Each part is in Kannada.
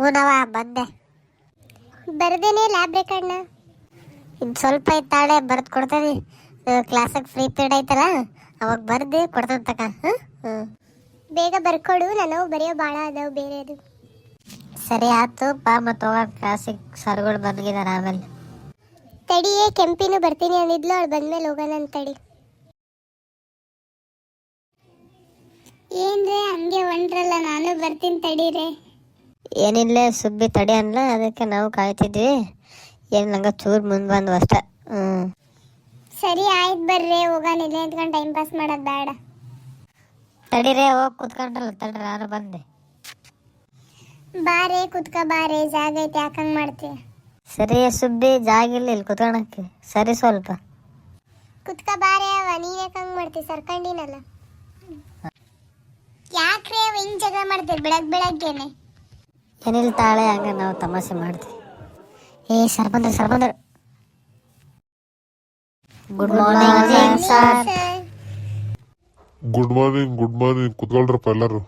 ಹೂನವ ಬಂದೆ. ಬರ್ದೇನೆ ಲ್ಯಾಬ್ ರೆಕಾರ್ಡ್ನ ಇನ್ನು ಸ್ವಲ್ಪ ಇತ್ತಾಳೆ ಬರ್ದು ಕೊಡ್ತೀನಿ. ಕ್ಲಾಸಿಗೆ ಫ್ರೀ ಪೀರಿಯಡ್ ಐತಲ್ಲ ಅವಾಗ ಬರ್ದು ಕೊಡ್ತಾನೆ ತಕ. ಬೇಗ ಬರ್ಕೊಡು, ನಾನು ಬರೆಯೋ ಭಾಳ ಅದಾವು ಬೇರೆ ಅದು. ಸರಿ ಆಯ್ತು ಬಾ, ಮತ್ತು ಹೋಗೋಣ ಕ್ಲಾಸಿಗೆ. ಸರ್ಗಳು ಬಂದಿದ್ದಾರೆ ಆಮೇಲೆ. ತಡಿಯೇ, ಕೆಂಪಿನೂ ಬರ್ತೀನಿ ಅಂದಿದ್ಲು, ಅವಳು ಬಂದ್ಮೇಲೆ ಹೋಗೋಣ ಅಂತ ತಡಿ. ಏನ್ರೆ ಹಂಗೆ ಹೊಂಟ್ರಲ್ಲ, ನಾನು ಬರ್ತೀನಿ ತಡೀರೆ. ಏನಿಲ್ಲ ಸುಬ್ಬಿ ತಡಿ ಅನ್ಲ, ಅದಕ್ಕೆ ನಾವು ಕಾಯ್ತಿದ್ವಿ. ಏನು ನಂಗೆ ಚೂರು ಮುಂದೆ ಬಂದು ಅಷ್ಟೇ. ಸರಿ ಆಯ್ತು ಬರ್ರಿ, ಹೋಗೋಣ. ಇಲ್ಲೇ ನಿಂತ್ಕೊಂಡು ಟೈಮ್ ಪಾಸ್ ಮಾಡೋದು ಬೇಡ. ತಡೀರೇ, ಹೋಗಿ ಕುತ್ಕೊಂಡ್ರಲ್ಲ ತಡ್ರಿ, ನಾನು ಬಂದೆ. ಬಾರೆ ಕುತ್ಕ, ಬಾರೆ, ಜಾಗ ಐತೆ, ಯಾಕಂಗೆ ಮಾಡ್ತೀಯ? ಸರಿ ಸುಬ್ಬಿ, ಜಾಗ ಇಲ್ಲ ಇಲ್ಲಿ ಕುತ್ಕೊಳಕ್ಕೆ. ಸರಿ ಸ್ವಲ್ಪ ಕುತ್ಕ ಬಾರೆ. ಅವ ನೀನ್ ಯಾಕಂಗೆ ಮಾಡ್ತೀವಿ? ಸರ್ಕಂಡಿನಲ್ಲ. ಯಾಕ್ರೆ ಅವ ಹಿಂಗೆ ಜಗಳ ಮಾಡ್ತೀರಿ ಬೆಳಗ್ಗೆನೆ? ಏನಿಲ್ಲ ತಾಳೆ, ಹಂಗೆ ನಾವು ತಮಾಷೆ ಮಾಡ್ತೀವಿ. ಸರ್ ಬಂದ್ರು. Good morning sir. Good morning ಕುತ್ಕೊಳ್ರಪ್ಪ ಎಲ್ಲರೂ.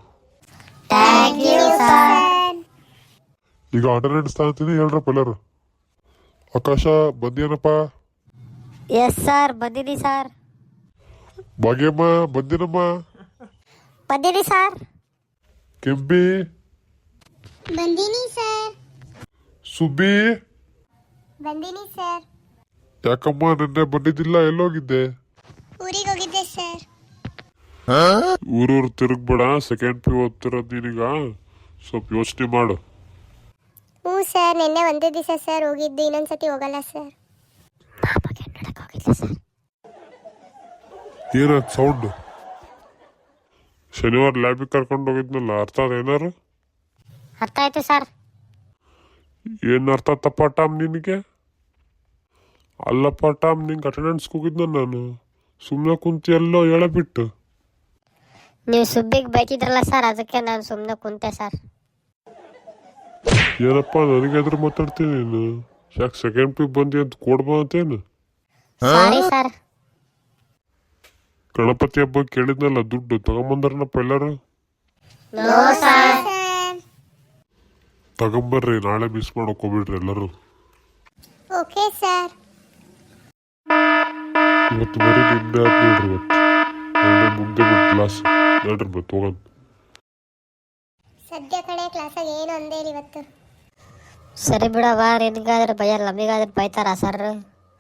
Thank you sir. ಈಗ ಅಟೆಂಡೆನ್ಸ್ ತಗೊಂತೀನಿ, ಹೇಳ್ರಪ್ಪ ಎಲ್ಲರೂ. ಆಕಾಶ ಬಂದೇನಪ್ಪ? ಎಸ್ ಸರ್, ಬಂದಿನಿ ಸರ್. ಭಾಗ್ಯಮ್ಮ ಬಂದಿನಮ್ಮ. ಬಂದಿನಿ ಸರ್. ಕೆಂಪಿ ಬಂದೀನಿ ಸರ್. ಸುಬ್ಬಿ ಬಂದೀನಿ ಸರ್. ಯಾಕಮ್ಮ ನಿನ್ನೆ ಬಂದಿದ್ದಿಲ್ಲ, ಎಲ್ಲೋಗಿದ್ದೆ? ಊರಿಗೆ ಹೋಗಿದ್ದೆ ಸರ್. ಊರೂರು ತಿರುಗ್ಬೇಡ, ಸೆಕೆಂಡ್ ಪಿ ಓದ್ತಿರೋದು ನೀನೀಗ. ಸ್ವಲ್ಪ ಯೋಚನೆ ಮಾಡು. ಹ್ಞೂ ಸರ್, ನಿನ್ನೆ ಒಂದೇ ದಿವಸ ಸರ್ ಹೋಗಿದ್ದು, ಇನ್ನೊಂದ್ಸತಿ ಹೋಗಲ್ಲ ಸರ್. ಏನಾಯ್ತು ಸೌಂಡ್? ಶನಿವಾರ ಲ್ಯಾಬಿಗೆ ಕರ್ಕೊಂಡು ಹೋಗಿದ್ನಲ್ಲ, ಅರ್ಥ ಅದ ಏನಾರು? ಅರ್ಥ ಆಯ್ತು ಸರ್. ಏನು ಅರ್ಥ ತಪ್ಪ ಟಾಮ್ ನಿನಗೆ? ಅಲ್ಲಪ್ಪ ಟಾಮ್, ನಿಂಗೆ ಅಟೆಂಡೆನ್ಸ್ಗೆ ಹೋಗಿದ್ನ ನಾನು. ಸುಮ್ಮನೆ ಕುಂತಿ ಎಲ್ಲೋ ಹೇಳಬಿಟ್ಟು. ನೀವು ಸುಬ್ಬಿಗೆ ಬೈತಿದ್ರಲ್ಲ ಸರ್, ಅದಕ್ಕೆ ನಾನು ಸುಮ್ಮನೆ ಕುಂತೆ ಸರ್. ಏನಪ್ಪ ನನಗೆ ಎದುರು ಮಾತಾಡ್ತೀನಿ ನೀನು? ಯಾಕೆ ಸೆಕೆಂಡ್ ಪಿ ಬಂದಿ ಅಂತ ಕೊಡ್ಬಾ ಅಂತೇನು? Sorry sir. ಗಣಪತಿ ಹಬ್ಬ ಕೇಳಿದ್ನಲ್ಲ, ದುಡ್ಡು ತಗೊಂಬಂದ್ರನಪ್ಪ ಎಲ್ಲರೂ? ತಗೊಂಬರ್ರಿ, ನಾಳೆ ಮಿಸ್ ಮಾಡೋಕೆ ಹೋಗ್ಬಿಡ್ರಿ ಎಲ್ಲರೂ. Okay sir. ಇವತ್ತು ಬರೀ ನಿನ್ನೆ ಆಯ್ತು ನೋಡ್ರಿ. ಇವತ್ತು ನಾಳೆ ಮುಂದೆ ಬಿಟ್ಟು ಕ್ಲಾಸ್ ನೋಡ್ರಿ, ಮತ್ತೆ ಹೋಗೋಣ. ಸದ್ಯ ಕಡೆ ಕ್ಲಾಸಾಗ ಏನು ಅಂದೇ ಇಲ್ಲ ಇವತ್ತು. ಸರಿ ಬಿಡವ, ನಿನ್ಗಾದ್ರೆ ಭಯಲ್ಲ, ನಮಗಾದ್ರೆ ಬೈತಾರ ಸರ್.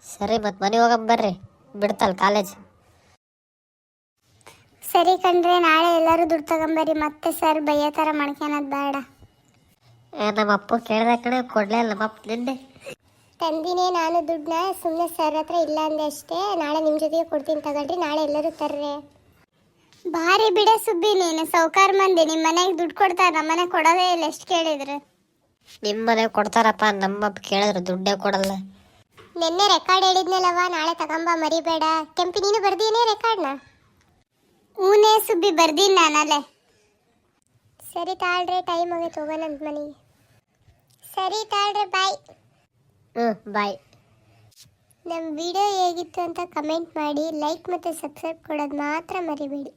ಸರಿ ಮತ್ತೆ ಮನೆ ಹೋಗಂಬರ್ರಿ, ಬಿಡ್ತಲ್ಲ ಕಾಲೇಜ್. ಸರಿ ಕಣ್ರೆ, ನಾಳೆ ಎಲ್ಲರೂ ದುಡ್ಡು ತಗೊಂಬರ್ರಿ, ಮತ್ತೆ ಸರ್ ಬೈಯೋ ಥರ ಮಾಡ್ಕೊಳೋದು ಬೇಡ. ನಮ್ಮ ಅಪ್ಪ ಕೇಳಿದ ಕಡೆ ಕೊಡ್ಲೇ ಇಲ್ಲ ನಮ್ಮಪ್ಪ ನಿನ್ನೆ. ತಂದಿನೇ ನಾನು ದುಡ್ಡನ್ನ, ಸುಮ್ಮನೆ ಸರ್ ಹತ್ರ ಇಲ್ಲ ಅಂದೆ ಅಷ್ಟೇ. ನಾಳೆ ನಿಮ್ಮ ಜೊತೆಗೆ ಕೊಡ್ತೀನಿ ತಗೊಳ್ರಿ, ನಾಳೆ ಎಲ್ಲರೂ ತರ್ರೆ. ಭಾರಿ ಬಿಡ ಸುಬ್ಬಿ, ನೀನು ಸೌಕಾರ ಮಂದಿ. ನಿಮ್ಮ ಮನೆಗೆ ದುಡ್ಡು ಕೊಡ್ತಾರೆ, ನಮ್ಮ ಮನೆಗೆ ಕೊಡೋದೇ ಇಲ್ಲ, ಎಷ್ಟು ಕೇಳಿದ್ರು. ನಿಮ್ಮ ಮನೆಗೆ ಕೊಡ್ತಾರಪ್ಪ, ನಮ್ಮಪ್ಪ ಕೇಳಿದ್ರೆ ದುಡ್ಡೇ ಕೊಡಲ್ಲ. ನಿನ್ನೆ ರೆಕಾರ್ಡ್ ಹೇಳಿದ್ನಲ್ಲವ, ನಾಳೆ ತಗೊಂಬ ಮರಿಬೇಡ. ಕೆಂಪಿ ನೀನು ಬರ್ದೀನೇ ರೆಕಾರ್ಡ್ನ? ಹೂನೇ ಸುಬ್ಬಿ, ಬರ್ದೀನಿ ನಾನಲ್ಲೇ. ಸರಿ ತಾಳ್ರೆ, ಟೈಮ್ ಆಗೈತೆ, ಹೋಗೋಣಂತ ಮನೆಗೆ. ಸರಿ ತಾಳ್ರೆ, ಬಾಯ್. ಬಾಯ್. ನಮ್ಮ ವಿಡಿಯೋ ಹೇಗಿತ್ತು ಅಂತ ಕಮೆಂಟ್ ಮಾಡಿ, ಲೈಕ್ ಮತ್ತು ಸಬ್ಸ್ಕ್ರೈಬ್ ಕೊಡೋದು ಮಾತ್ರ ಮರಿಬೇಡಿ.